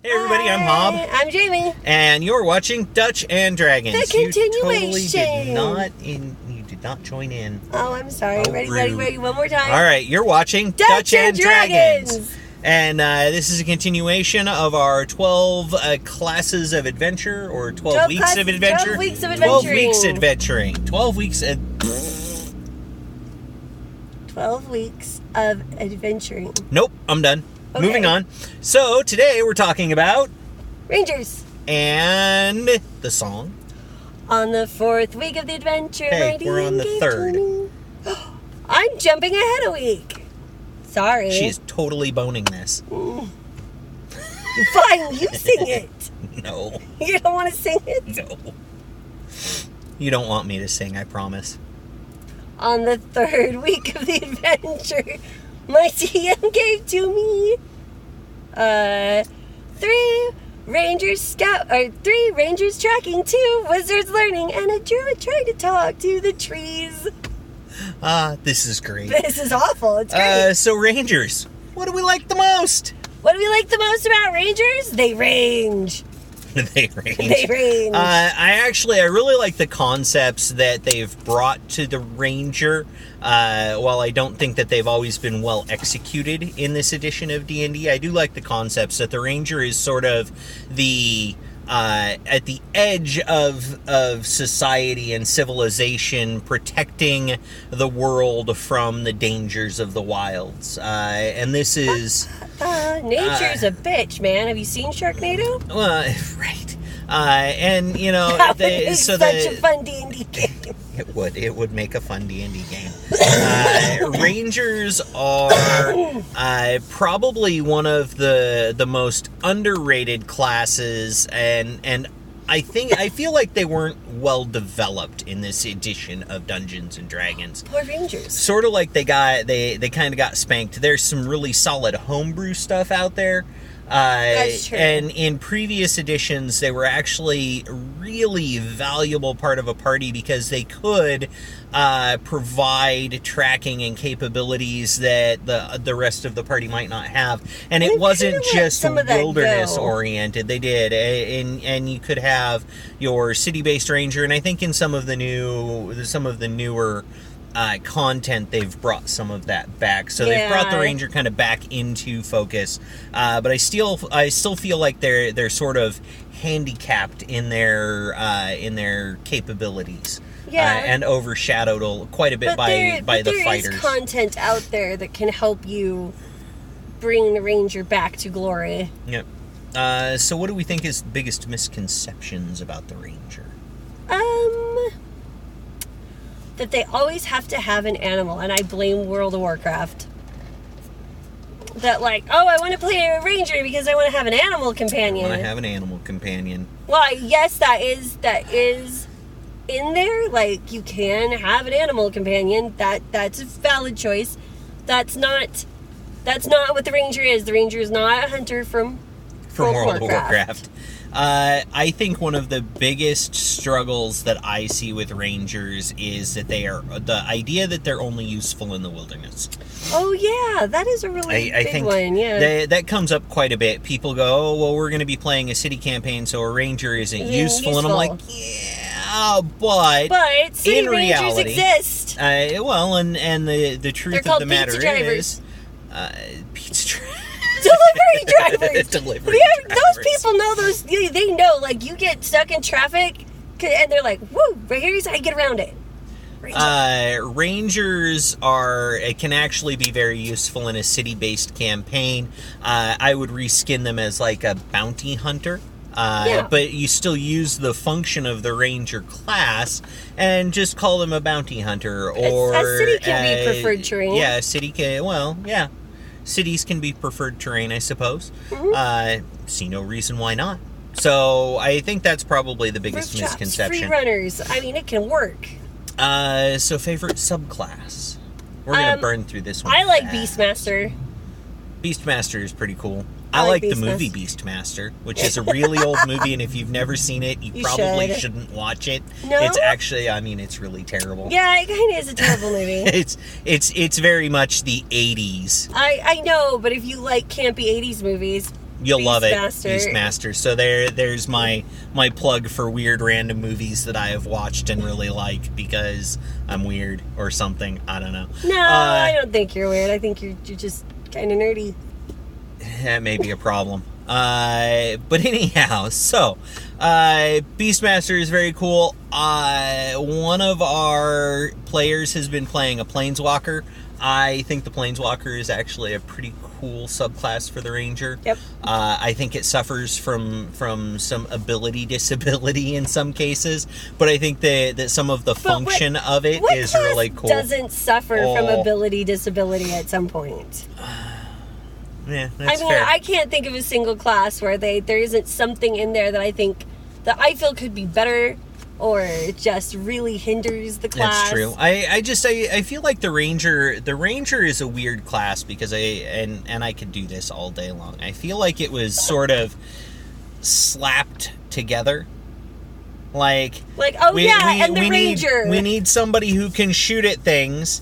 Hey everybody, I'm Hob. I'm Jamie. And you're watching Dutch and Dragons. The continuation. You did not join in. Oh, I'm sorry. Oh, Ready. One more time. All right, you're watching Dutch and Dragons. And this is a continuation of our 12 classes of adventure, or 12 weeks of adventure. 12 weeks of adventuring. 12 weeks adventuring. 12 weeks of... 12 weeks of adventuring. Nope, I'm done. Okay. Moving on. So, today we're talking about... Rangers. And the song. On the 4th week of the adventure. Hey, we're on the 3rd. I'm jumping ahead a week. Sorry. She's totally boning this. Fine, you sing it. No. You don't want to sing it? No. You don't want me to sing, I promise. On the 3rd week of the adventure, my TM gave to me 3 Rangers tracking, 2 wizards learning, and a druid trying to talk to the trees. This is great. This is awful. It's great. So Rangers, what do we like the most? What do we like the most about Rangers? They range. They range. They range. I really like the concepts that they've brought to the Ranger. While I don't think that they've always been well executed in this edition of D&D, I do like the concepts that the Ranger is sort of the at the edge of society and civilization, protecting the world from the dangers of the wilds. And this is... nature's a bitch, man. Have you seen Sharknado? Right. And, you know... That would make such a fun D&D game. It would make a fun D&D game. Rangers are probably one of the most underrated classes, and I feel like they weren't well developed in this edition of Dungeons and Dragons. Poor Rangers. Sort of like they kind of got spanked. There's some really solid homebrew stuff out there. That's true. And in previous editions, they were actually a really valuable part of a party because they could provide tracking and capabilities that the rest of the party might not have. And it wasn't just wilderness oriented. They did, and you could have your city-based ranger. And I think in some of the newer content, they've brought some of that back, so they've brought the Ranger kind of back into focus. But I still feel like they're sort of handicapped in their capabilities, and overshadowed quite a bit by the fighters. There is content out there that can help you bring the Ranger back to glory. Yep. So what do we think is the biggest misconceptions about the Ranger? That they always have to have an animal, and I blame World of Warcraft. That I want to play a Ranger because I want to have an animal companion. I want to have an animal companion. Well, yes, that is in there. Like, you can have an animal companion. That's a valid choice. That's not what the Ranger is. The Ranger is not a hunter from World of Warcraft. I think one of the biggest struggles that I see with Rangers is that the idea that they're only useful in the wilderness. Oh yeah, that is a really big one. Yeah, that comes up quite a bit. People go, "Oh, well, we're going to be playing a city campaign, so a Ranger isn't useful." And I'm like, "Yeah, but city in Rangers reality, exist." And the truth of the matter is, pizza drivers. Delivery drivers. Those people know those. They know. Like, you get stuck in traffic, and they're like, "Woo! Right here's how you get around it." Rangers can actually be very useful in a city-based campaign. I would reskin them as like a bounty hunter. But you still use the function of the Ranger class and just call them a bounty hunter. Or a city can be preferred terrain. Yeah, a city can. Well, yeah. Cities can be preferred terrain, I suppose. Mm-hmm. See no reason why not. So I think that's probably the biggest misconception. Free runners. I mean, it can work. So favorite subclass. We're gonna burn through this one. I like Beastmaster. Beastmaster is pretty cool. I like the movie Beastmaster, which is a really old movie, and if you've never seen it, you probably shouldn't watch it. No? It's actually, it's really terrible. Yeah, it kind of is a terrible movie. It's very much the 80s. I know, but if you like campy 80s movies, You'll love it, Beastmaster. Beastmaster. So there's my plug for weird random movies that I have watched and really like because I'm weird or something. I don't know. No, I don't think you're weird. I think you're just kind of nerdy. That may be a problem. But anyhow, so Beastmaster is very cool. One of our players has been playing a Planeswalker. I think the Planeswalker is actually a pretty cool subclass for the Ranger. Yep. I think it suffers from some ability disability in some cases, but I think that some of the function of it is really cool. Doesn't suffer from ability disability at some point. Yeah, that's fair. I can't think of a single class where there isn't something in there that I feel could be better, or it just really hinders the class. That's true. I feel like the Ranger is a weird class because I could do this all day long. I feel like it was sort of slapped together. And the Ranger. We need somebody who can shoot at things.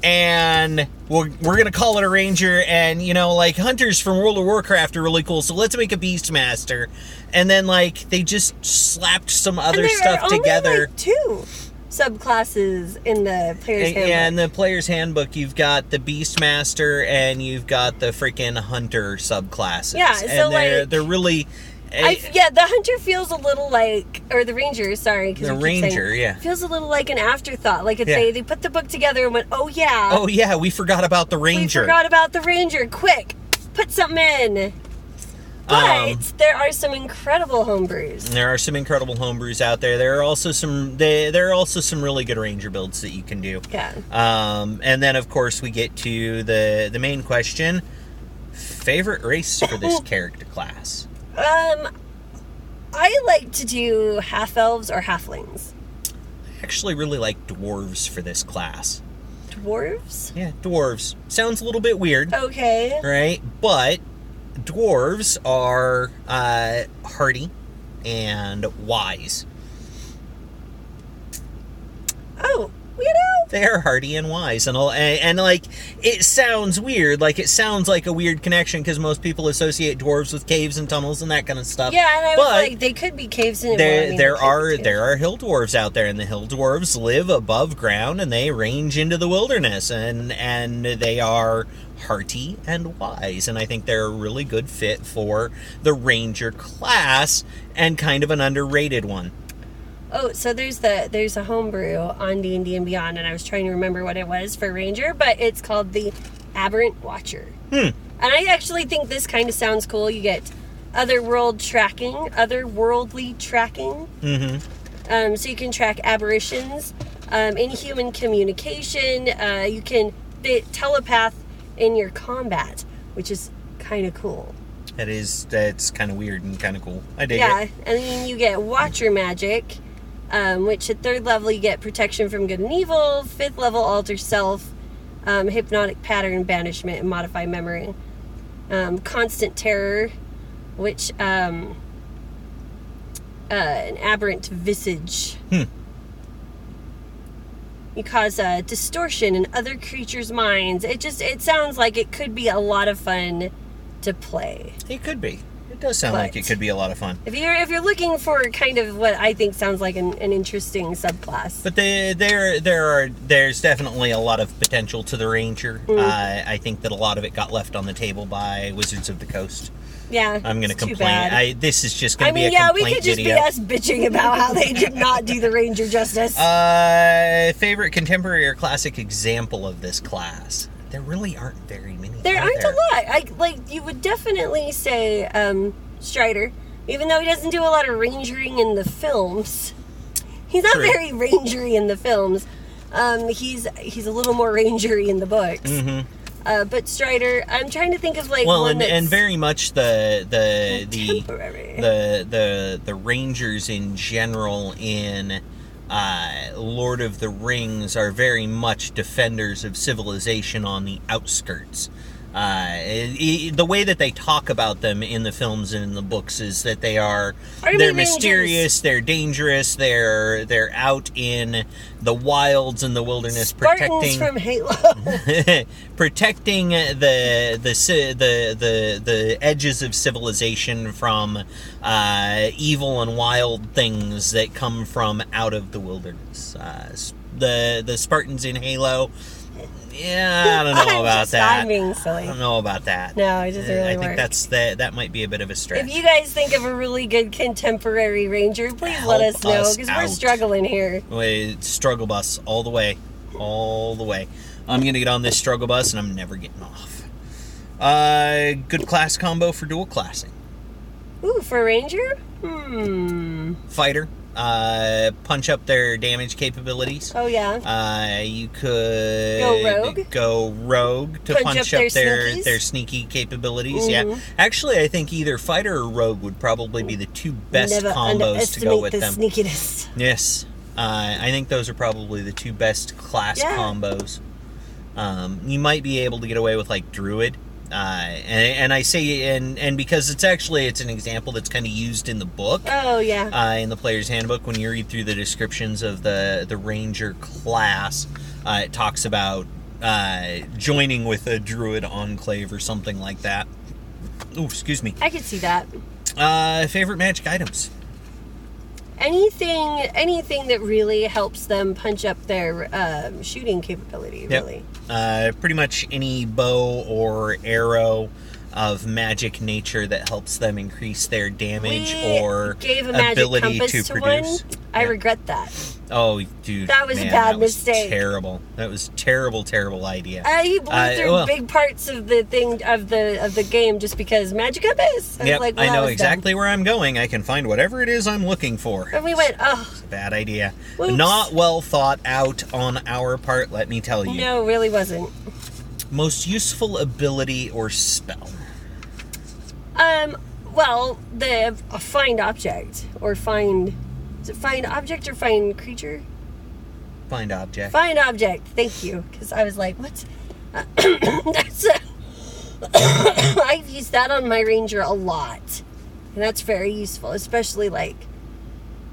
And we're going to call it a Ranger, and, hunters from World of Warcraft are really cool, so let's make a Beastmaster. And then, they just slapped some other stuff together. Only, two subclasses in the player's handbook. Yeah, in the player's handbook, you've got the Beastmaster, and you've got the freaking Hunter subclasses. Yeah, so, and they're really... the Hunter feels a little like, or the Ranger, sorry. The Ranger, feels a little like an afterthought. Like if they put the book together and went, oh yeah, we forgot about the Ranger. Quick, put something in. But there are some incredible homebrews. There are some incredible homebrews out there. There are also some really good Ranger builds that you can do. Yeah. And then of course we get to the main question: favorite race for this character class? I like to do half-elves or halflings. I actually really like dwarves for this class. Dwarves? Yeah, dwarves. Sounds a little bit weird. Okay. Right? But dwarves are hardy and wise. Oh, they are hardy and wise, and it sounds weird. It sounds like a weird connection because most people associate dwarves with caves and tunnels and that kind of stuff. Yeah, and I was like, they could be caves and there are hill dwarves out there, and the hill dwarves live above ground and they range into the wilderness, and they are hearty and wise, and I think they're a really good fit for the Ranger class and kind of an underrated one. Oh, so there's a homebrew on D&D and Beyond, and I was trying to remember what it was for Ranger, but it's called the Aberrant Watcher. And I actually think this kind of sounds cool. You get otherworldly tracking. Mm-hmm. So you can track aberrations, inhuman communication. You can telepath in your combat, which is kind of cool. That's kind of weird and kind of cool. I dig it. Yeah, and then you get Watcher Magic, which at 3rd level you get protection from good and evil, 5th level alter self, hypnotic pattern, banishment, and modify memory. Constant terror, which an aberrant visage. You cause distortion in other creatures' minds. It sounds like it could be a lot of fun to play. It could be. It does sound like it could be a lot of fun. If you're looking for kind of what I think sounds like an interesting subclass. But there's definitely a lot of potential to the Ranger. I think that a lot of it got left on the table by Wizards of the Coast. Yeah, I'm going to complain. This is just going to be a complaint video. We could just be us bitching about how they did not do the Ranger justice. Favorite contemporary or classic example of this class? There really aren't very many. There aren't a lot. You would definitely say Strider, even though he doesn't do a lot of rangering in the films. He's not very rangery in the films. He's a little more rangery in the books. Mm-hmm. But Strider, I'm trying to think of one that's and very much the contemporary. the Rangers in general in Lord of the Rings are very much defenders of civilization on the outskirts. The way that they talk about them in the films and in the books is that they're mysterious, they're dangerous, they're out in the wilds and the wilderness, Spartans from Halo. protecting the edges of civilization from evil and wild things that come from out of the wilderness. The Spartans in Halo. Yeah, I don't know about that. I'm being silly. I don't know about that. No, it doesn't really work. I think that might be a bit of a stretch. If you guys think of a really good contemporary ranger, please let us know, because we're struggling here. Wait, struggle bus all the way. All the way. I'm going to get on this struggle bus, and I'm never getting off. Good class combo for dual classing. Ooh, for ranger? Fighter. Punch up their damage capabilities. Oh, yeah. You could go rogue to punch up their sneaky capabilities. Mm-hmm. Yeah. Actually, I think either fighter or rogue would probably be the two best combos to go with them. Sneakiness. Yes. I think those are probably the two best class combos. You might be able to get away with like Druid. And I say, and because it's an example that's kind of used in the book. Oh, yeah. In the player's handbook, when you read through the descriptions of the ranger class, it talks about joining with a druid enclave or something like that. Oh, excuse me. I could see that. Favorite magic items? Anything that really helps them punch up their shooting capability, really. Pretty much any bow or arrow of magic nature that helps them increase their damage or gave a magic ability compass to produce. One. I regret that. Oh, dude, that was a bad mistake. Terrible. That was terrible idea. You blew through big parts of the thing of the game just because magic compass. I know exactly where I'm going. I can find whatever it is I'm looking for. And we went, It's a bad idea. Whoops. Not well thought out on our part, let me tell you. No, it really wasn't. Most useful ability or spell? Well, the find object or find. Is it find object or find creature? Find object. Find object. Thank you. Because I was like, what? I've used that on my ranger a lot. And that's very useful. Especially like,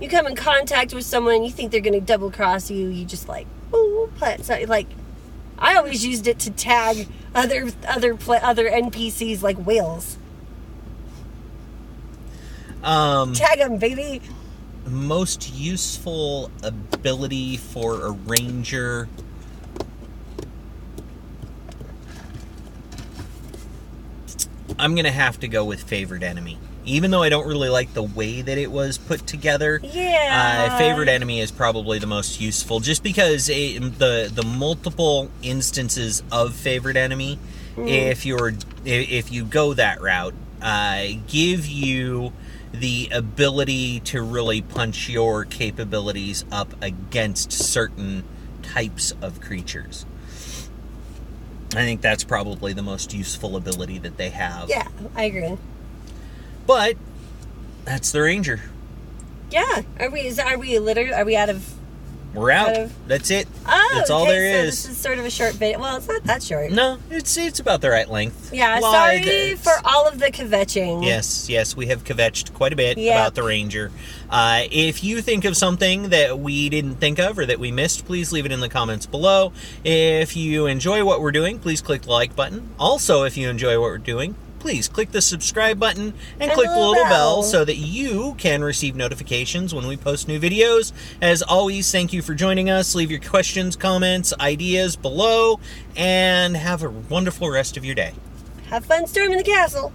you come in contact with someone, you think they're going to double cross you. You just like, so like, I always used it to tag other NPCs like whales. Tag them, baby. Most useful ability for a ranger. I'm gonna have to go with favorite enemy, even though I don't really like the way that it was put together. Yeah. Favorite enemy is probably the most useful, just because the multiple instances of favorite enemy, if you go that route, give you the ability to really punch your capabilities up against certain types of creatures. I think that's probably the most useful ability that they have. Yeah, I agree. But that's the ranger. Yeah. Are we out of? We're out. That's it. Oh, that's all there is. So this is sort of a short video. Well, it's not that short. No, it's about the right length. Yeah, sorry for all of the kvetching. Yes, we have kvetched quite a bit about the ranger. If you think of something that we didn't think of or that we missed, please leave it in the comments below. If you enjoy what we're doing, please click the like button. Also, if you enjoy what we're doing, please click the subscribe button and click the little bell so that you can receive notifications when we post new videos. As always, thank you for joining us. Leave your questions, comments, ideas below, and have a wonderful rest of your day. Have fun storming the castle.